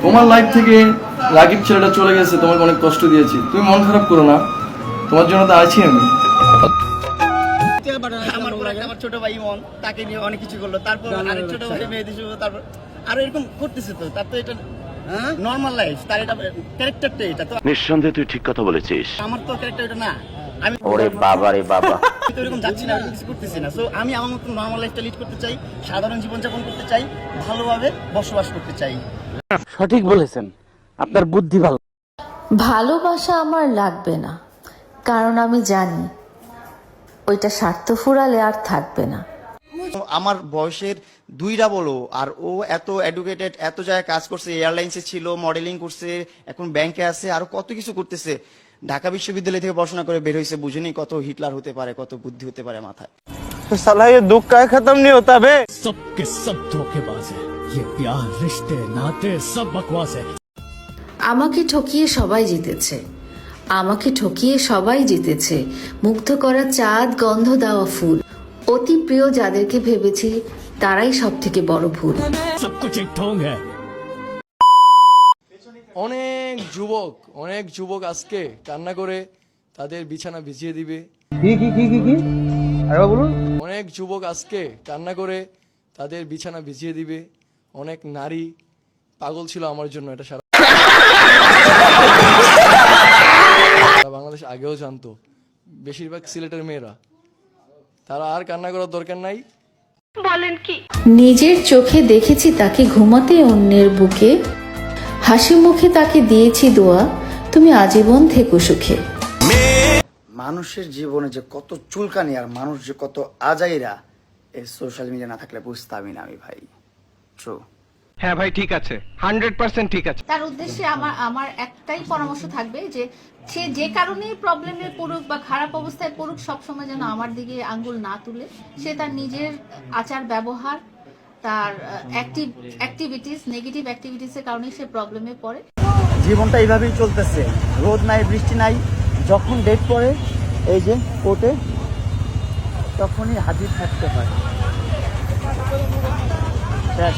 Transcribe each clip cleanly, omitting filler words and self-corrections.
তোমার লাইফ থেকে রাগিব ছেলেটা চলে গেছে, তোমাকে অনেক কষ্ট দিয়েছি, তুমি মন খারাপ করো না, তোমার জন্য তো আছি আমি। আমার ছোট ভাই ইমন তাকে নিয়ে অনেক কিছু করলো, তারপর আরেক ছোট ভাই মেয়ে দিয়েছিল, তারপর আরো এরকম করতেছে। তো তার তো এটা নর্মাল লাইফ, তার এটা ক্যারেক্টারটা, এটা তো নিঃসন্দেহে তুই ঠিক কথা বলেছিস। আমার তো ক্যারেক্টার এটা না। আমি ওরে বাবা রে বাবা, তো এরকম যাচ্ছি না, কিছু করতেছি না। সো আমি আমার মতো নর্মাল লাইফটা লিড করতে চাই, সাধারণ জীবনযাপন করতে চাই, ভালোভাবে বসবাস করতে চাই। সঠিক বলেছেন, আপনার বুদ্ধি ভালো। ভালোবাসা আমার লাগবে না, কারণ আমি জানি ওইটা স্বার্থ ফুরালে আর থাকবে না। আমার বয়সের দুইটা বলো, আর ও এত এডুকেটেড, এত জায়গায় কাজ করছে, এয়ারলাইন্সে ছিল, মডেলিং করছে, এখন ব্যাংকে আছে, আরো কত কিছু করতেছে। ঢাকা বিশ্ববিদ্যালয় থেকে পড়াশোনা করে বের হয়েছে, বুঝেনি কত হিটলার হতে পারে, কত বুদ্ধি হতে পারে মাথায়। तो साला ये दुख का खत्म नहीं होता बे। सबके सब धोखेबाज है, ये प्यार रिश्ते नाते सब बकवास है। আমাকে ঠকিয়ে সবাই জিতেছে, আমাকে ঠকিয়ে সবাই জিতেছে। মুগ্ধ করা চাঁদ, গন্ধ দেওয়া ফুল, অতি প্রিয় যাদেরকে ভেবেছি তারাই সব থেকে বড় ভুল। सब कुछ एक ढोंग है। অনেক যুবক আজকে কান্না করে তাদের বিছানা ভিজিয়ে দিবে। অনেক যুবক আজকে কান্না করে তাদের বিছানা ভিজিয়ে দিবে। অনেক নারী পাগল ছিল আমার জন্য, এটা সারা বাংলাদেশ আগেও জানতো, বেশিরভাগ সিলেটের মেয়েরা। তারা আর কান্না করার দরকার নাই। নিজের চোখে দেখেছি তাকে ঘুমাতে অন্যের বুকে, হাসি মুখে তাকে দিয়েছি দোয়া, তুমি আজীবন থেকো সুখে। মানুষের জীবনে যে কত চুলকানি আর মানুষ যে কত আজাইরা, এই সোশ্যাল মিডিয়া না থাকলে বুঝতামই না আমি ভাই। ট্রু। হ্যাঁ ভাই ঠিক আছে, 100% ঠিক আছে। তার উদ্দেশ্যে আমার একটাই পরামর্শ থাকবে যে সে যে কারণেই প্রবলেমে পড়ুক বা খারাপ অবস্থায় পড়ুক, সবসময় যেন আমার দিকে আঙ্গুল না তুলে সে তার নিজের আচার ব্যবহার, তার নেগেটিভ অ্যাক্টিভিটিসের কারণেই সে প্রবলেমে পড়ে। জীবনটা এইভাবেই চলতেছে, রোদ নাই, বৃষ্টি নাই, যখন ডেট পড়ে এই যে কোর্টে, তখনই হাজির থাকতে হয়। শেষ।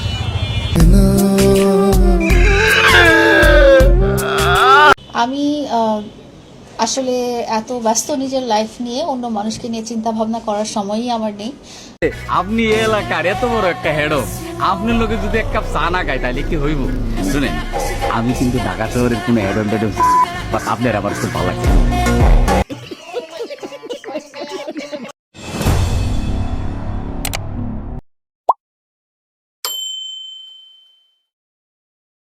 আমি আসলে এত ব্যস্ত নিজের লাইফ নিয়ে, অন্য মানুষকে নিয়ে চিন্তা ভাবনা করার সময়ই আমার নেই। আপনি এই এলাকার এত বড় একটা হেডো, আপনার লোকে যদি এক কাপ চা না খায় তাহলে কি হইব? শুনেন, আমি কিন্তু ঢাকা শহরের কোনো হেড, আপনার আমার খুব ভালো লাগছে।